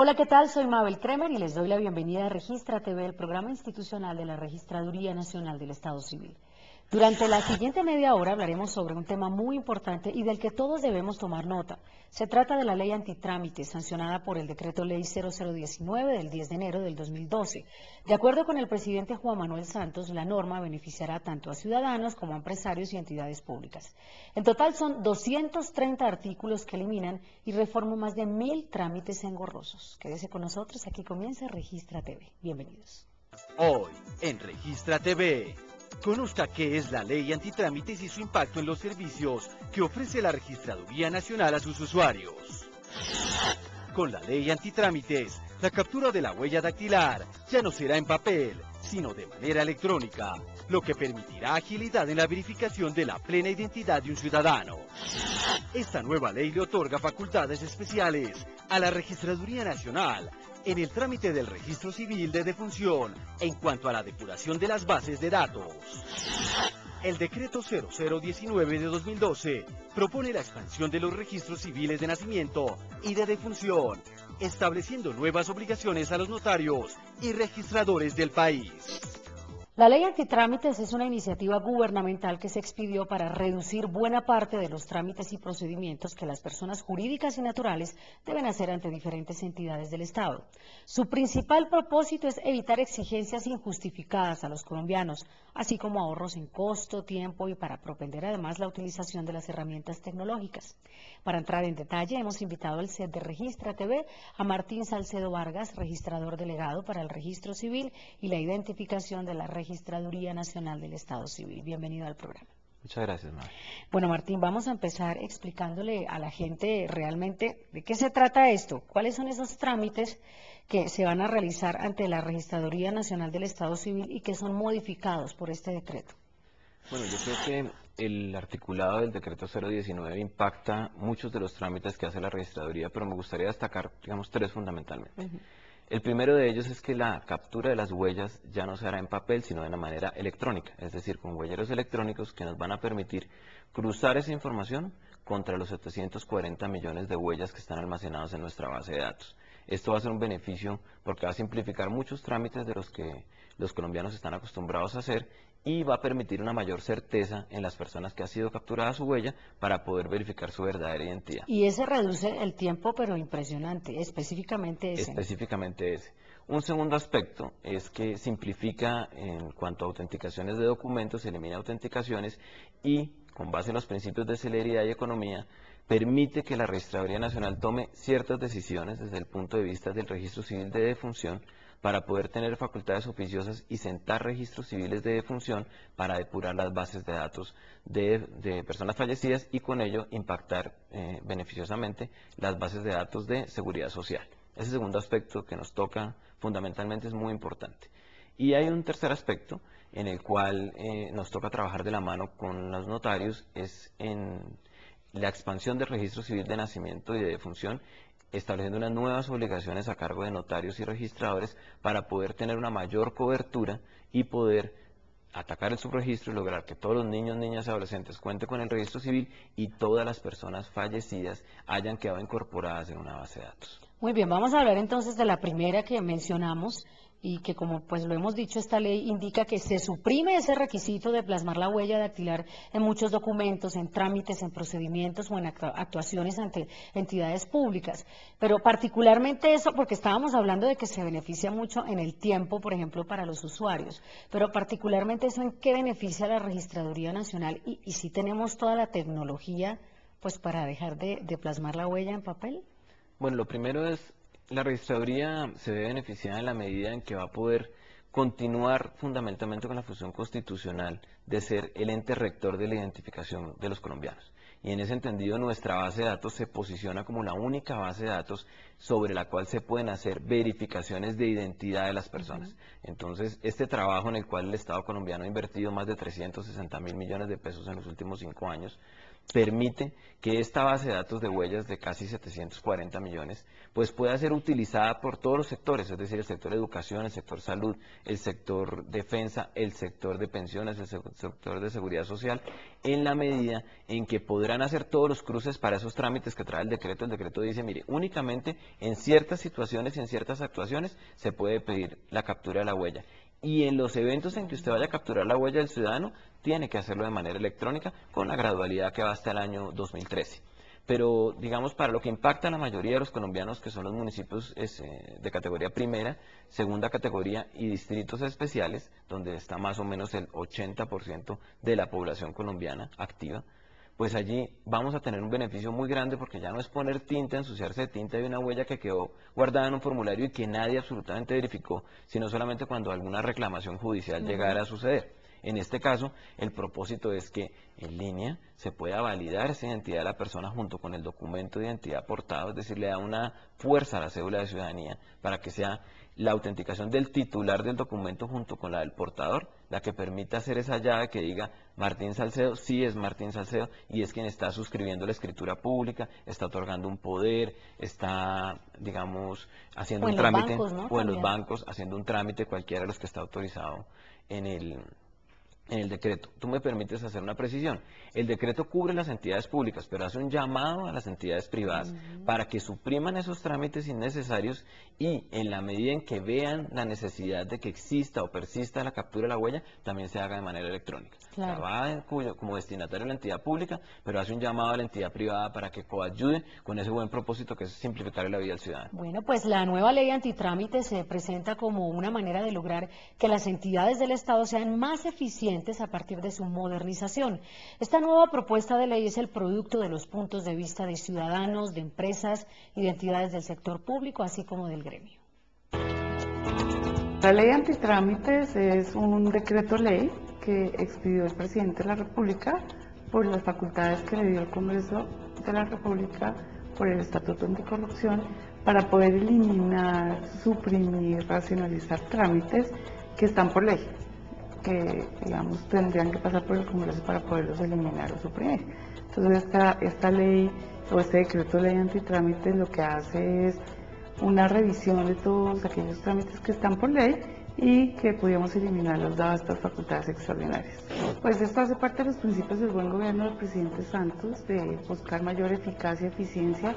Hola, ¿qué tal? Soy Mabel Kremer y les doy la bienvenida a Registra TV, el programa institucional de la Registraduría Nacional del Estado Civil. Durante la siguiente media hora hablaremos sobre un tema muy importante y del que todos debemos tomar nota. Se trata de la ley antitrámite, sancionada por el Decreto Ley 0019 del 10 de enero del 2012. De acuerdo con el presidente Juan Manuel Santos, la norma beneficiará tanto a ciudadanos como a empresarios y entidades públicas. En total son 230 artículos que eliminan y reforman más de 1000 trámites engorrosos. Quédese con nosotros, aquí comienza Registra TV. Bienvenidos. Hoy, en Registra TV, conozca qué es la ley antitrámites y su impacto en los servicios que ofrece la Registraduría Nacional a sus usuarios. Con la ley antitrámites, la captura de la huella dactilar ya no será en papel, sino de manera electrónica, lo que permitirá agilidad en la verificación de la plena identidad de un ciudadano. Esta nueva ley le otorga facultades especiales a la Registraduría Nacional en el trámite del registro civil de defunción en cuanto a la depuración de las bases de datos. El decreto 0019 de 2012 propone la expansión de los registros civiles de nacimiento y de defunción, estableciendo nuevas obligaciones a los notarios y registradores del país. La ley antitrámites es una iniciativa gubernamental que se expidió para reducir buena parte de los trámites y procedimientos que las personas jurídicas y naturales deben hacer ante diferentes entidades del Estado. Su principal propósito es evitar exigencias injustificadas a los colombianos, así como ahorros en costo, tiempo y para propender además la utilización de las herramientas tecnológicas. Para entrar en detalle, hemos invitado al set de Registra TV a Martín Salcedo Vargas, registrador delegado para el Registro Civil y la identificación de la Registraduría Nacional del Estado Civil. Bienvenido al programa. Muchas gracias, Mabel. Bueno, Martín, vamos a empezar explicándole a la gente realmente de qué se trata esto, cuáles son esos trámites que se van a realizar ante la Registraduría Nacional del Estado Civil y que son modificados por este decreto. Bueno, yo creo que el articulado del decreto 019 impacta muchos de los trámites que hace la registraduría, pero me gustaría destacar, digamos, tres fundamentalmente. El primero de ellos es que la captura de las huellas ya no se hará en papel, sino de una manera electrónica, es decir, con huelleros electrónicos que nos van a permitir cruzar esa información contra los 740 millones de huellas que están almacenados en nuestra base de datos. Esto va a ser un beneficio porque va a simplificar muchos trámites de los que los colombianos están acostumbrados a hacer y va a permitir una mayor certeza en las personas que ha sido capturada su huella para poder verificar su verdadera identidad. Y ese reduce el tiempo, pero impresionante, específicamente ese. Específicamente ese. Un segundo aspecto es que simplifica en cuanto a autenticaciones de documentos, elimina autenticaciones y, con base en los principios de celeridad y economía, permite que la Registraduría Nacional tome ciertas decisiones desde el punto de vista del registro civil de defunción para poder tener facultades oficiosas y sentar registros civiles de defunción para depurar las bases de datos de personas fallecidas y con ello impactar beneficiosamente las bases de datos de seguridad social. Ese segundo aspecto que nos toca fundamentalmente es muy importante. Y hay un tercer aspecto en el cual nos toca trabajar de la mano con los notarios, es en la expansión del registro civil de nacimiento y de defunción, estableciendo unas nuevas obligaciones a cargo de notarios y registradores para poder tener una mayor cobertura y poder atacar el subregistro y lograr que todos los niños, niñas y adolescentes cuenten con el registro civil y todas las personas fallecidas hayan quedado incorporadas en una base de datos. Muy bien, vamos a hablar entonces de la primera que mencionamos y que, como pues lo hemos dicho, esta ley indica que se suprime ese requisito de plasmar la huella dactilar en muchos documentos, en trámites, en procedimientos o en actuaciones ante entidades públicas. Pero particularmente eso, porque estábamos hablando de que se beneficia mucho en el tiempo, por ejemplo, para los usuarios, pero particularmente eso, ¿en qué beneficia a la Registraduría Nacional? Y si tenemos toda la tecnología pues para dejar de plasmar la huella en papel. Bueno, lo primero es, la registraduría se ve beneficiada en la medida en que va a poder continuar fundamentalmente con la función constitucional de ser el ente rector de la identificación de los colombianos. Y en ese entendido nuestra base de datos se posiciona como la única base de datos sobre la cual se pueden hacer verificaciones de identidad de las personas. Entonces, este trabajo en el cual el Estado colombiano ha invertido más de 360.000 millones de pesos en los últimos 5 años, permite que esta base de datos de huellas de casi 740 millones pues pueda ser utilizada por todos los sectores, es decir, el sector educación, el sector salud, el sector defensa, el sector de pensiones, el sector de seguridad social, en la medida en que podrán hacer todos los cruces para esos trámites que trae el decreto. El decreto dice, mire, únicamente en ciertas situaciones y en ciertas actuaciones se puede pedir la captura de la huella. Y en los eventos en que usted vaya a capturar la huella del ciudadano, tiene que hacerlo de manera electrónica con la gradualidad que va hasta el año 2013. Pero, digamos, para lo que impacta a la mayoría de los colombianos, que son los municipios de categoría primera, segunda categoría y distritos especiales, donde está más o menos el 80% de la población colombiana activa, pues allí vamos a tener un beneficio muy grande, porque ya no es poner tinta, ensuciarse de tinta de una huella que quedó guardada en un formulario y que nadie absolutamente verificó, sino solamente cuando alguna reclamación judicial llegara a suceder. En este caso, el propósito es que en línea se pueda validar esa identidad de la persona junto con el documento de identidad aportado, es decir, le da una fuerza a la cédula de ciudadanía para que sea la autenticación del titular del documento junto con la del portador, la que permita hacer esa llave que diga Martín Salcedo, sí es Martín Salcedo, y es quien está suscribiendo la escritura pública, está otorgando un poder, está, digamos, haciendo un trámite, bancos, ¿no? o en los También. bancos, haciendo un trámite, cualquiera de los que está autorizado en el decreto. Tú me permites hacer una precisión. El decreto cubre las entidades públicas, pero hace un llamado a las entidades privadas para que supriman esos trámites innecesarios y en la medida en que vean la necesidad de que exista o persista la captura de la huella, también se haga de manera electrónica. Claro. O sea, va como destinatario la entidad pública, pero hace un llamado a la entidad privada para que coadyude con ese buen propósito que es simplificar la vida del ciudadano. Bueno, pues la nueva ley antitrámite se presenta como una manera de lograr que las entidades del Estado sean más eficientes a partir de su modernización. Esta nueva propuesta de ley es el producto de los puntos de vista de ciudadanos, de empresas y de entidades del sector público, así como del gremio. La ley antitrámites es un decreto ley que expidió el presidente de la República por las facultades que le dio el Congreso de la República por el Estatuto Anticorrupción para poder eliminar, suprimir, racionalizar trámites que están por ley, que digamos tendrían que pasar por el Congreso para poderlos eliminar o suprimir. Entonces esta ley o este decreto ley antitrámites lo que hace es una revisión de todos aquellos trámites que están por ley y que podíamos eliminarlos dadas estas facultades extraordinarias. Pues esto hace parte de los principios del buen gobierno del presidente Santos, de buscar mayor eficacia y eficiencia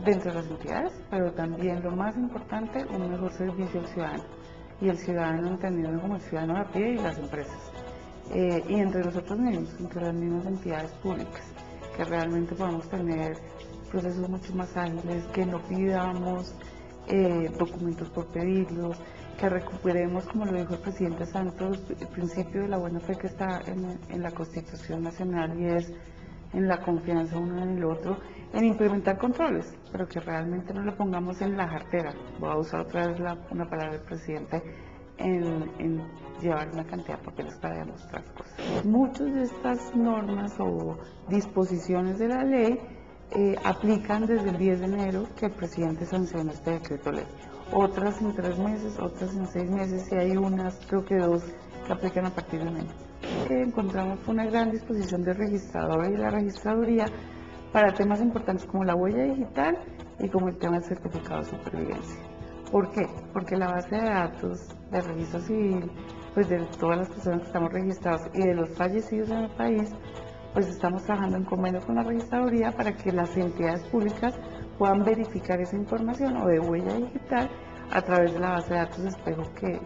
dentro de las entidades, pero también lo más importante, un mejor servicio al ciudadano, y el ciudadano entendido como el ciudadano de a pie y las empresas, y entre nosotros mismos, entre las mismas entidades públicas, que realmente podamos tener procesos mucho más ágiles, que no pidamos documentos por pedirlos, que recuperemos, como lo dijo el presidente Santos, el principio de la buena fe que está en la Constitución Nacional, y es en la confianza uno en el otro, en implementar controles, pero que realmente no lo pongamos en la jartera. Voy a usar otra vez una palabra del presidente, en llevar una cantidad de papeles para demostrar cosas. Muchas de estas normas o disposiciones de la ley aplican desde el 10 de enero que el presidente sancionó este decreto ley. Otras en 3 meses, otras en 6 meses, y hay unas, creo que 2, que aplican a partir de enero. Encontramos una gran disposición del registrador y la registraduría para temas importantes como la huella digital y como el tema del certificado de supervivencia. ¿Por qué? Porque la base de datos del registro civil, pues de todas las personas que estamos registrados y de los fallecidos en el país, pues estamos trabajando en convenio con la registraduría para que las entidades públicas puedan verificar esa información o de huella digital a través de la base de datos de espejo que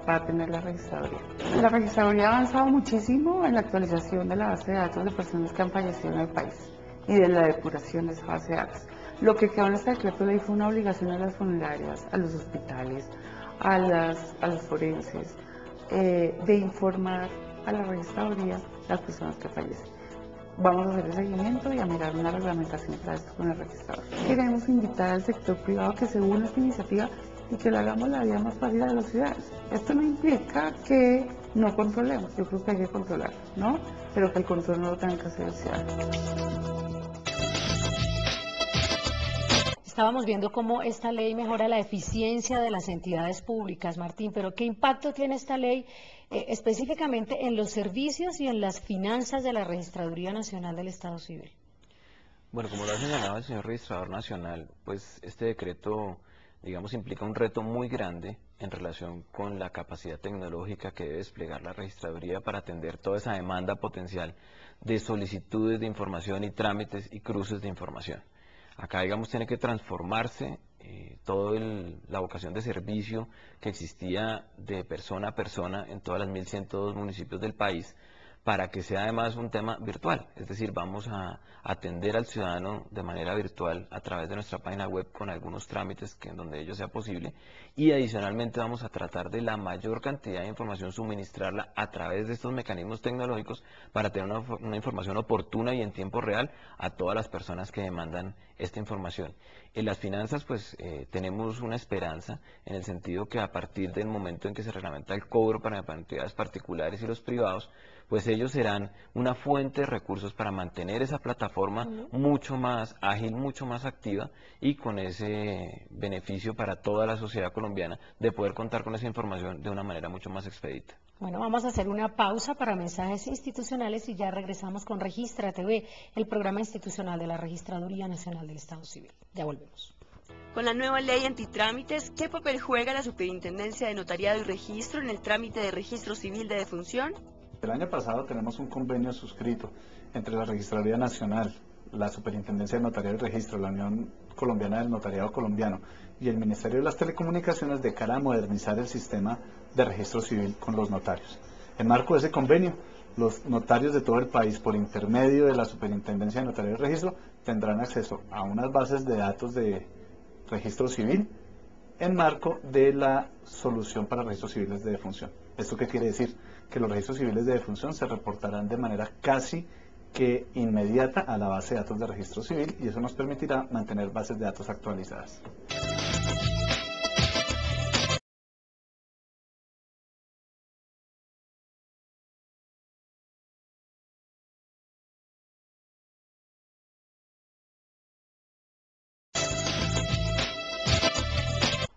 va a tener la registraduría. La registraduría ha avanzado muchísimo en la actualización de la base de datos de personas que han fallecido en el país y de la depuración de esa base de datos. Lo que quedó en este decreto ley fue una obligación a las funerarias, a los hospitales, a los forenses, de informar a la registraduría las personas que fallecen. Vamos a hacer el seguimiento y a mirar una reglamentación para esto con el registrador. Queremos invitar al sector privado a que se una a esta iniciativa y que le hagamos la vida más fácil a los ciudadanos. Esto no implica que no controlemos, yo creo que hay que controlar, ¿no? Pero que el control no lo tenga que hacer el ciudadano. Estábamos viendo cómo esta ley mejora la eficiencia de las entidades públicas, Martín, pero ¿qué impacto tiene esta ley específicamente en los servicios y en las finanzas de la Registraduría Nacional del Estado Civil? Bueno, como lo ha señalado el señor Registrador Nacional, pues este decreto, digamos, implica un reto muy grande en relación con la capacidad tecnológica que debe desplegar la Registraduría para atender toda esa demanda potencial de solicitudes de información y trámites y cruces de información. Acá, digamos, tiene que transformarse toda la vocación de servicio que existía de persona a persona en todas las 1.102 municipios del país, para que sea además un tema virtual, es decir, vamos a atender al ciudadano de manera virtual a través de nuestra página web con algunos trámites en donde ello sea posible, y adicionalmente vamos a tratar de la mayor cantidad de información suministrarla a través de estos mecanismos tecnológicos para tener una información oportuna y en tiempo real a todas las personas que demandan esta información. En las finanzas, pues tenemos una esperanza en el sentido que a partir del momento en que se reglamenta el cobro para entidades particulares y los privados, pues ellos serán una fuente de recursos para mantener esa plataforma mucho más ágil, mucho más activa, y con ese beneficio para toda la sociedad colombiana de poder contar con esa información de una manera mucho más expedita. Bueno, vamos a hacer una pausa para mensajes institucionales y ya regresamos con Registra TV, el programa institucional de la Registraduría Nacional del Estado Civil. Ya volvemos. Con la nueva ley antitrámites, ¿qué papel juega la Superintendencia de Notariado y Registro en el trámite de registro civil de defunción? El año pasado tenemos un convenio suscrito entre la Registraduría Nacional, la Superintendencia de Notariado y Registro, la Unión Colombiana del Notariado Colombiano y el Ministerio de las Telecomunicaciones de cara a modernizar el sistema de registro civil con los notarios. En marco de ese convenio, los notarios de todo el país, por intermedio de la Superintendencia de Notariado y Registro, tendrán acceso a unas bases de datos de registro civil en marco de la solución para registros civiles de defunción. ¿Esto qué quiere decir? Que los registros civiles de defunción se reportarán de manera casi que inmediata a la base de datos de registro civil, y eso nos permitirá mantener bases de datos actualizadas.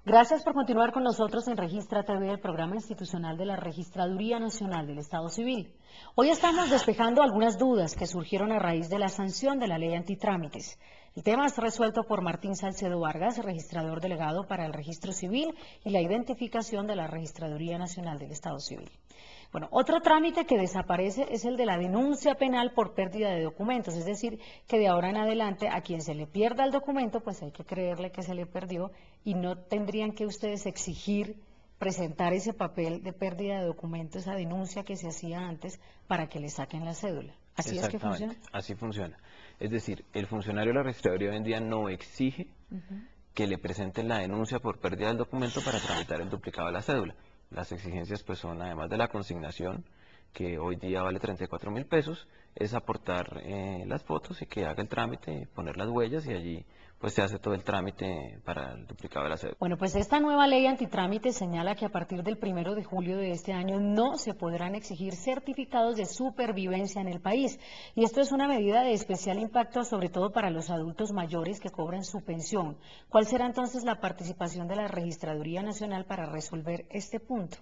Gracias por continuar con nosotros en Registra TV, el programa institucional de la Registraduría Nacional del Estado Civil. Hoy estamos despejando algunas dudas que surgieron a raíz de la sanción de la ley antitrámites. El tema es resuelto por Martín Salcedo Vargas, registrador delegado para el Registro Civil y la identificación de la Registraduría Nacional del Estado Civil. Bueno, otro trámite que desaparece es el de la denuncia penal por pérdida de documentos, es decir, que de ahora en adelante a quien se le pierda el documento, pues hay que creerle que se le perdió y no tendrían que ustedes exigir presentar ese papel de pérdida de documentos, esa denuncia que se hacía antes para que le saquen la cédula. ¿Así es que funciona? Así funciona. Es decir, el funcionario de la registraduría hoy en día no exige que le presenten la denuncia por pérdida del documento para tramitar el duplicado de la cédula. Las exigencias pues son, además de la consignación, que hoy día vale 34.000 pesos, es aportar las fotos y que haga el trámite, poner las huellas, y allí pues se hace todo el trámite para el duplicado de la cédula. Bueno, pues esta nueva ley antitrámite señala que a partir del 1 de julio de este año no se podrán exigir certificados de supervivencia en el país. Y esto es una medida de especial impacto, sobre todo para los adultos mayores que cobran su pensión. ¿Cuál será entonces la participación de la Registraduría Nacional para resolver este punto?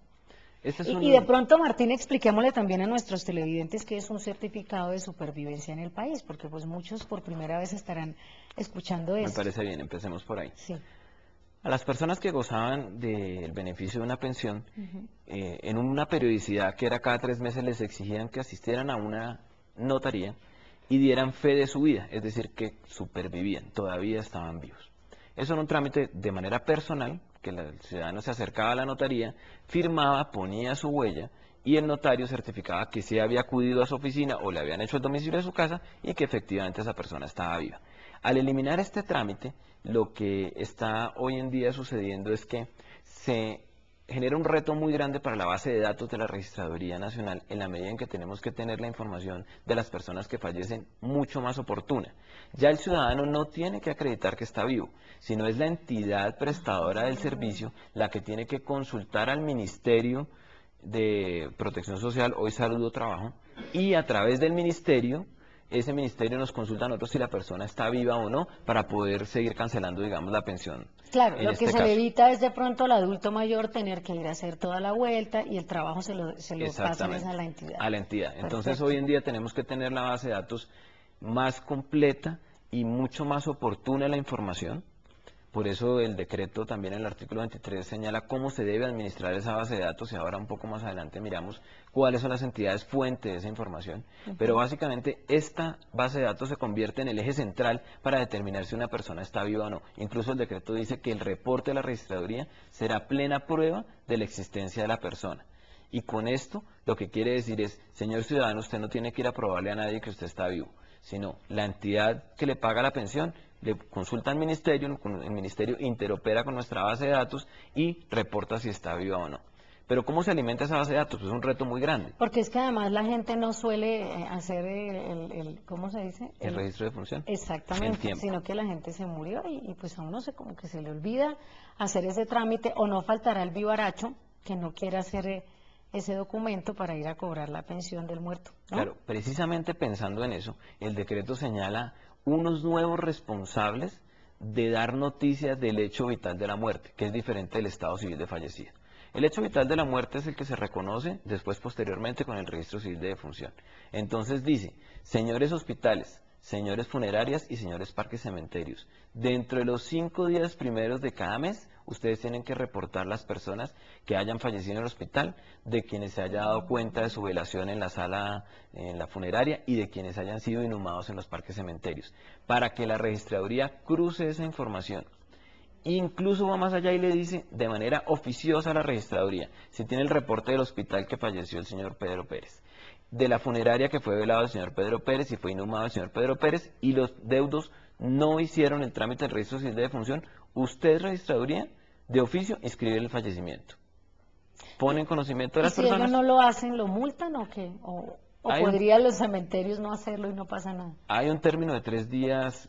Y de pronto, Martín, expliquémosle también a nuestros televidentes qué es un certificado de supervivencia en el país, porque pues muchos por primera vez estarán escuchando esto. Me parece bien, empecemos por ahí. Sí. A las personas que gozaban del beneficio de una pensión, en una periodicidad que era cada 3 meses, les exigían que asistieran a una notaría y dieran fe de su vida, es decir, que supervivían, todavía estaban vivos. Eso era un trámite de manera personal, que el ciudadano se acercaba a la notaría, firmaba, ponía su huella, y el notario certificaba que se había acudido a su oficina o le habían hecho el domicilio de su casa y que efectivamente esa persona estaba viva. Al eliminar este trámite, lo que está hoy en día sucediendo es que se genera un reto muy grande para la base de datos de la Registraduría Nacional, en la medida en que tenemos que tener la información de las personas que fallecen mucho más oportuna. Ya el ciudadano no tiene que acreditar que está vivo, sino es la entidad prestadora del servicio la que tiene que consultar al Ministerio de Protección Social, hoy Salud o Trabajo, y a través del Ministerio ese ministerio nos consulta a nosotros si la persona está viva o no para poder seguir cancelando, digamos, la pensión. Claro, En lo que este se caso. le evita es de pronto al adulto mayor tener que ir a hacer toda la vuelta y el trabajo se lo pasan Exactamente, a la entidad. a la entidad. Entonces Perfecto. hoy en día tenemos que tener la base de datos más completa y mucho más oportuna la información. Por eso el decreto también en el artículo 23 señala cómo se debe administrar esa base de datos y ahora un poco más adelante miramos cuáles son las entidades fuente de esa información. Pero básicamente esta base de datos se convierte en el eje central para determinar si una persona está viva o no. Incluso el decreto dice que el reporte de la registraduría será plena prueba de la existencia de la persona. Y con esto lo que quiere decir es, señor ciudadano, usted no tiene que ir a probarle a nadie que usted está vivo, sino la entidad que le paga la pensión le consulta al ministerio, el ministerio interopera con nuestra base de datos y reporta si está viva o no. Pero ¿cómo se alimenta esa base de datos? Pues es un reto muy grande. Porque es que además la gente no suele hacer ¿cómo se dice? El registro de función. En Exactamente, tiempo. sino que la gente se murió y pues a uno como que se le olvida hacer ese trámite o no faltará el vivaracho que no quiera hacer ese documento para ir a cobrar la pensión del muerto, ¿no? Claro, precisamente pensando en eso, el decreto señala unos nuevos responsables de dar noticias del hecho vital de la muerte, que es diferente del estado civil de fallecido. El hecho vital de la muerte es el que se reconoce después posteriormente con el registro civil de defunción. Entonces dice, señores hospitales, señores funerarias y señores parques cementerios, dentro de los 5 días primeros de cada mes, ustedes tienen que reportar las personas que hayan fallecido en el hospital, de quienes se haya dado cuenta de su velación en la sala, en la funeraria, y de quienes hayan sido inhumados en los parques cementerios, para que la registraduría cruce esa información. Incluso va más allá y le dice de manera oficiosa a la registraduría, si tiene el reporte del hospital que falleció el señor Pedro Pérez, de la funeraria que fue velado el señor Pedro Pérez y fue inhumado el señor Pedro Pérez, y los deudos no hicieron el trámite del registro civil de defunción, usted, registraduría, de oficio, inscribe el fallecimiento. Pone en conocimiento de ¿Y las si personas. ellos no lo hacen, lo multan o qué? ¿O podrían los cementerios no hacerlo y no pasa nada? Hay un término de 3 días,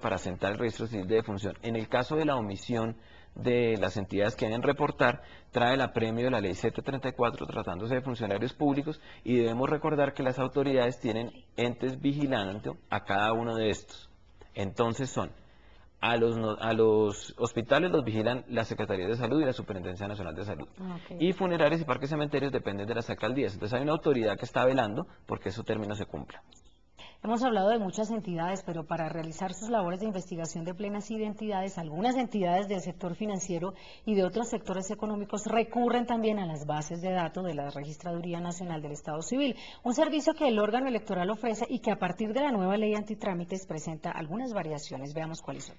para sentar el registro civil de defunción. En el caso de la omisión de las entidades que deben reportar, trae el apremio de la ley 734 tratándose de funcionarios públicos, y debemos recordar que las autoridades tienen entes vigilando a cada uno de estos. Entonces a los hospitales los vigilan las Secretarías de Salud y la Superintendencia Nacional de Salud. Okay. Y funerarios y parques cementerios dependen de las alcaldías. Entonces hay una autoridad que está velando porque esos términos se cumplan. Hemos hablado de muchas entidades, pero para realizar sus labores de investigación de plenas identidades, algunas entidades del sector financiero y de otros sectores económicos recurren también a las bases de datos de la Registraduría Nacional del Estado Civil, un servicio que el órgano electoral ofrece y que a partir de la nueva ley antitrámites presenta algunas variaciones. Veamos cuáles son.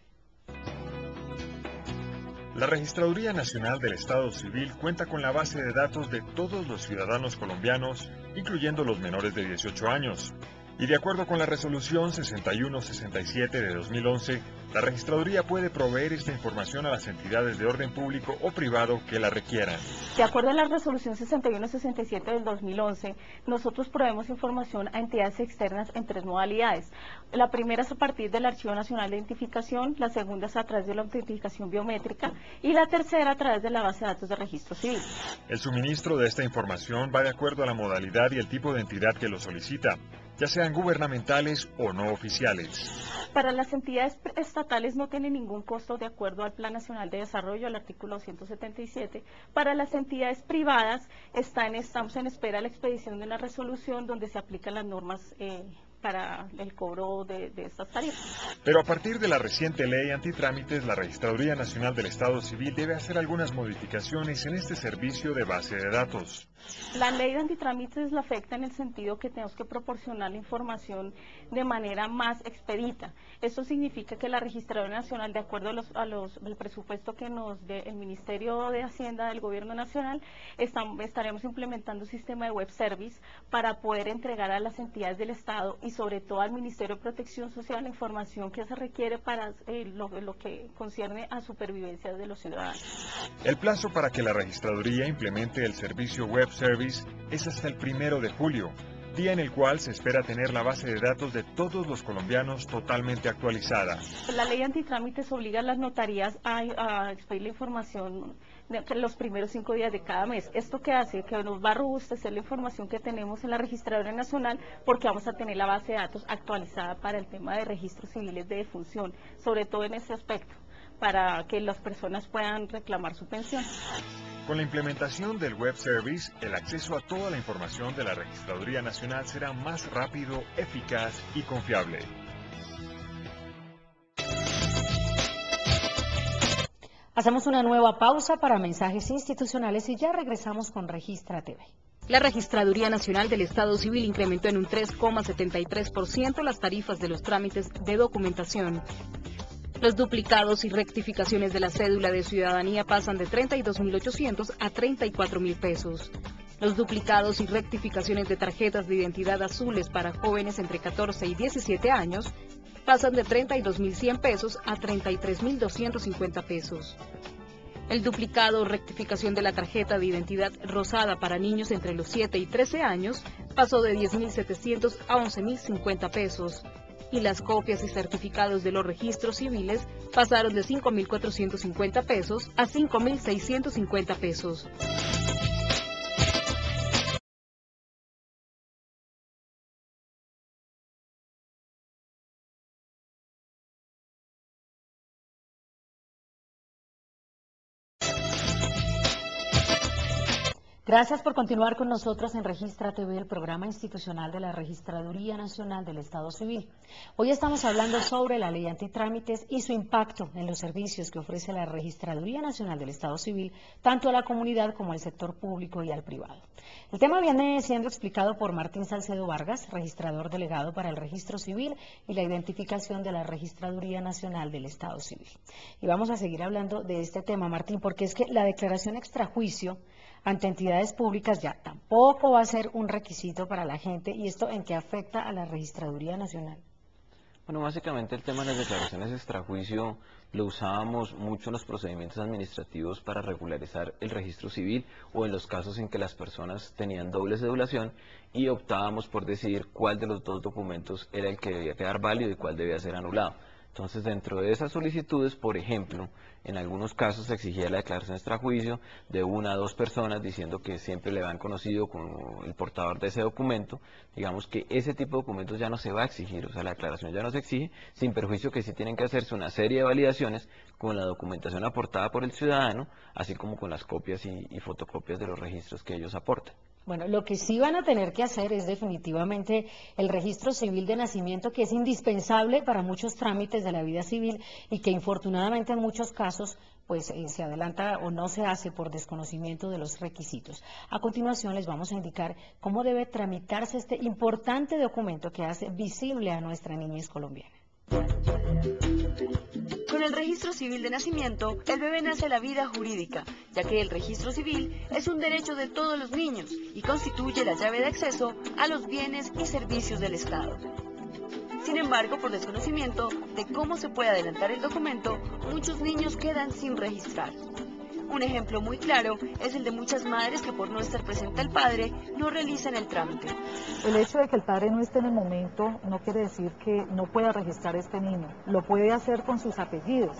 La Registraduría Nacional del Estado Civil cuenta con la base de datos de todos los ciudadanos colombianos, incluyendo los menores de 18 años. Y de acuerdo con la resolución 6167 de 2011, la registraduría puede proveer esta información a las entidades de orden público o privado que la requieran. De acuerdo a la resolución 6167 del 2011, nosotros proveemos información a entidades externas en 3 modalidades. La primera es a partir del Archivo Nacional de Identificación, la segunda es a través de la autenticación biométrica y la tercera a través de la base de datos de registro civil. El suministro de esta información va de acuerdo a la modalidad y el tipo de entidad que lo solicita, ya sean gubernamentales o no oficiales. Para las entidades estatales no tiene ningún costo de acuerdo al Plan Nacional de Desarrollo, al artículo 277. Para las entidades privadas estamos en espera de la expedición de una resolución donde se aplican las normas para el cobro de estas tarifas. Pero a partir de la reciente ley antitrámites, la Registraduría Nacional del Estado Civil debe hacer algunas modificaciones en este servicio de base de datos. La ley de antitrámites la afecta en el sentido que tenemos que proporcionar la información de manera más expedita. Esto significa que la Registraduría Nacional, de acuerdo al presupuesto que nos dé el Ministerio de Hacienda del Gobierno Nacional, estaremos implementando un sistema de web service para poder entregar a las entidades del Estado y sobre todo al Ministerio de Protección Social la información que se requiere para lo que concierne a supervivencia de los ciudadanos. El plazo para que la Registraduría implemente el servicio web service es hasta el 1 de julio, día en el cual se espera tener la base de datos de todos los colombianos totalmente actualizada. La ley antitrámites obliga a las notarías a expedir la información de los primeros 5 días de cada mes. ¿Esto qué hace? Que nos va a robustecer la información que tenemos en la Registraduría Nacional, porque vamos a tener la base de datos actualizada para el tema de registros civiles de defunción, sobre todo en ese aspecto, para que las personas puedan reclamar su pensión. Con la implementación del web service, el acceso a toda la información de la Registraduría Nacional será más rápido, eficaz y confiable. Hacemos una nueva pausa para mensajes institucionales y ya regresamos con Registra TV. La Registraduría Nacional del Estado Civil incrementó en un 3,73% las tarifas de los trámites de documentación. Los duplicados y rectificaciones de la cédula de ciudadanía pasan de 32.800 a 34.000 pesos. Los duplicados y rectificaciones de tarjetas de identidad azules para jóvenes entre 14 y 17 años pasan de 32.100 pesos a 33.250 pesos. El duplicado o rectificación de la tarjeta de identidad rosada para niños entre los 7 y 13 años pasó de 10.700 a 11.050 pesos. Y las copias y certificados de los registros civiles pasaron de 5.450 pesos a 5.650 pesos. Gracias por continuar con nosotros en Registra TV, el programa institucional de la Registraduría Nacional del Estado Civil. Hoy estamos hablando sobre la ley antitrámites y su impacto en los servicios que ofrece la Registraduría Nacional del Estado Civil, tanto a la comunidad como al sector público y al privado. El tema viene siendo explicado por Martín Salcedo Vargas, registrador delegado para el Registro Civil y la identificación de la Registraduría Nacional del Estado Civil. Y vamos a seguir hablando de este tema, Martín, porque es que la declaración extrajuicio ante entidades públicas ya tampoco va a ser un requisito para la gente. ¿Y esto en qué afecta a la Registraduría Nacional? Bueno, básicamente el tema de las declaraciones extrajuicio lo usábamos mucho en los procedimientos administrativos para regularizar el registro civil o en los casos en que las personas tenían doble cedulación y optábamos por decidir cuál de los dos documentos era el que debía quedar válido y cuál debía ser anulado. Entonces, dentro de esas solicitudes, por ejemplo, en algunos casos se exigía la declaración extrajuicio de 1 a 2 personas diciendo que siempre le habían conocido como el portador de ese documento. Digamos que ese tipo de documentos ya no se va a exigir, o sea, la declaración ya no se exige, sin perjuicio que sí tienen que hacerse una serie de validaciones con la documentación aportada por el ciudadano, así como con las copias y fotocopias de los registros que ellos aporten. Bueno, lo que sí van a tener que hacer es definitivamente el registro civil de nacimiento, que es indispensable para muchos trámites de la vida civil y que infortunadamente en muchos casos pues se adelanta o no se hace por desconocimiento de los requisitos. A continuación les vamos a indicar cómo debe tramitarse este importante documento que hace visible a nuestra niñez colombiana. Con el registro civil de nacimiento, el bebé nace a la vida jurídica, ya que el registro civil es un derecho de todos los niños y constituye la llave de acceso a los bienes y servicios del Estado. Sin embargo, por desconocimiento de cómo se puede adelantar el documento, muchos niños quedan sin registrar. Un ejemplo muy claro es el de muchas madres que por no estar presente el padre no realizan el trámite. El hecho de que el padre no esté en el momento no quiere decir que no pueda registrar a este niño, lo puede hacer con sus apellidos.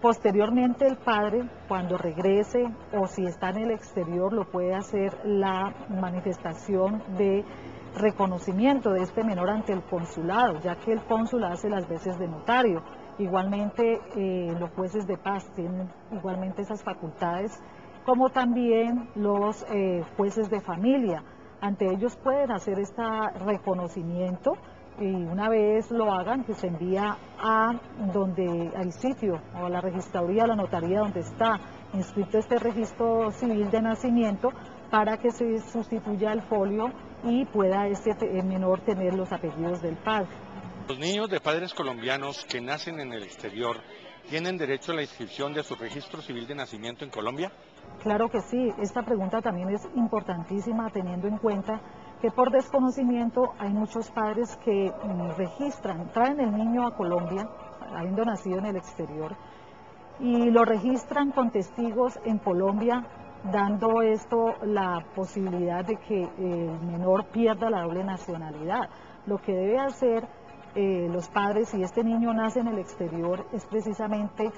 Posteriormente el padre, cuando regrese o si está en el exterior, lo puede hacer la manifestación de reconocimiento de este menor ante el consulado, ya que el cónsul hace las veces de notario. Igualmente los jueces de paz tienen igualmente esas facultades, como también los jueces de familia. Ante ellos pueden hacer este reconocimiento y una vez lo hagan, pues se envía al sitio o a la registraduría, a la notaría donde está inscrito este registro civil de nacimiento para que se sustituya el folio y pueda el menor tener los apellidos del padre. ¿Los niños de padres colombianos que nacen en el exterior tienen derecho a la inscripción de su registro civil de nacimiento en Colombia? Claro que sí, esta pregunta también es importantísima teniendo en cuenta que por desconocimiento hay muchos padres que traen el niño a Colombia, habiendo nacido en el exterior, y lo registran con testigos en Colombia dando esto la posibilidad de que el menor pierda la doble nacionalidad. Lo que debe hacer los padres, si este niño nace en el exterior, es precisamente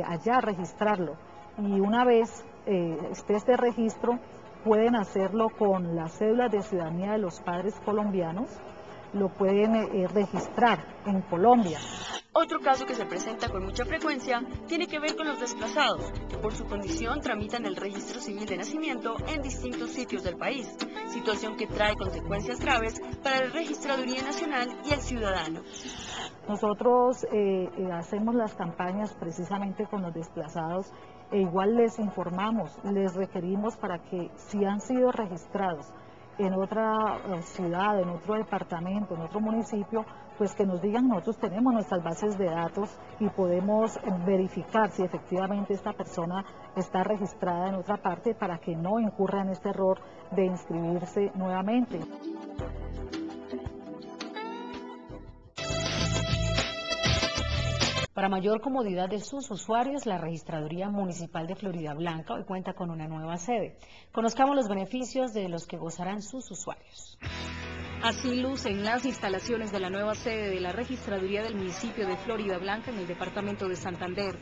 allá registrarlo. Y una vez esté este registro, pueden hacerlo con las cédulas de ciudadanía de los padres colombianos, lo pueden registrar en Colombia. Otro caso que se presenta con mucha frecuencia tiene que ver con los desplazados, que por su condición tramitan el registro civil de nacimiento en distintos sitios del país, situación que trae consecuencias graves para la Registraduría Nacional y el ciudadano. Nosotros hacemos las campañas precisamente con los desplazados e igual les informamos, les requerimos para que si han sido registrados en otra ciudad, en otro departamento, en otro municipio, pues que nos digan, nosotros tenemos nuestras bases de datos y podemos verificar si efectivamente esta persona está registrada en otra parte para que no incurra en este error de inscribirse nuevamente. Para mayor comodidad de sus usuarios, la Registraduría Municipal de Floridablanca hoy cuenta con una nueva sede. Conozcamos los beneficios de los que gozarán sus usuarios. Así lucen las instalaciones de la nueva sede de la Registraduría del municipio de Floridablanca en el departamento de Santander.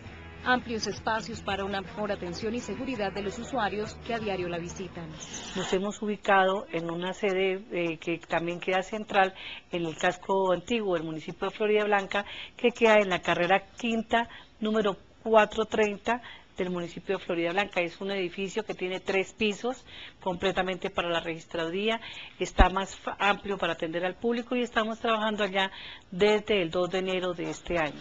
Amplios espacios para una mejor atención y seguridad de los usuarios que a diario la visitan. Nos hemos ubicado en una sede que también queda central en el casco antiguo del municipio de Floridablanca, que queda en la carrera quinta, número 430, del municipio de Floridablanca. Es un edificio que tiene 3 pisos, completamente para la registraduría, está más amplio para atender al público y estamos trabajando allá desde el 2 de enero de este año.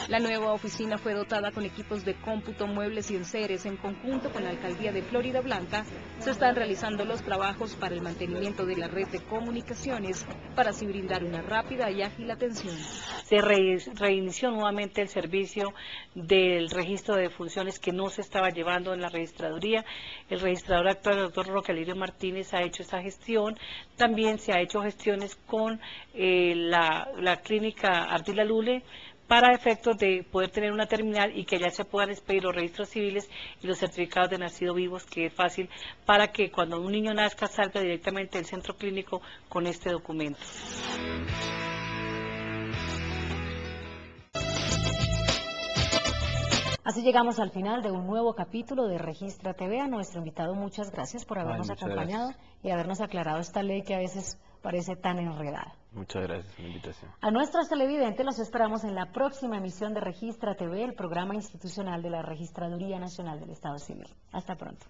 La nueva oficina fue dotada con equipos de cómputo, muebles y enseres. En conjunto con la Alcaldía de Floridablanca se están realizando los trabajos para el mantenimiento de la red de comunicaciones para así brindar una rápida y ágil atención. Se reinició nuevamente el servicio del registro de defunciones que no se estaba llevando en la registraduría. El registrador actual, el doctor Roque Alirio Martínez, ha hecho esa gestión. También se ha hecho gestiones con la clínica Ardila Lule para efectos de poder tener una terminal y que ya se puedan expedir los registros civiles y los certificados de nacido vivos, que es fácil para que cuando un niño nazca salga directamente del centro clínico con este documento. Así llegamos al final de un nuevo capítulo de Registra TV. A nuestro invitado, muchas gracias por habernos acompañado y habernos aclarado esta ley que a veces parece tan enredada. Muchas gracias por la invitación. A nuestros televidentes los esperamos en la próxima emisión de Registra TV, el programa institucional de la Registraduría Nacional del Estado Civil. Hasta pronto.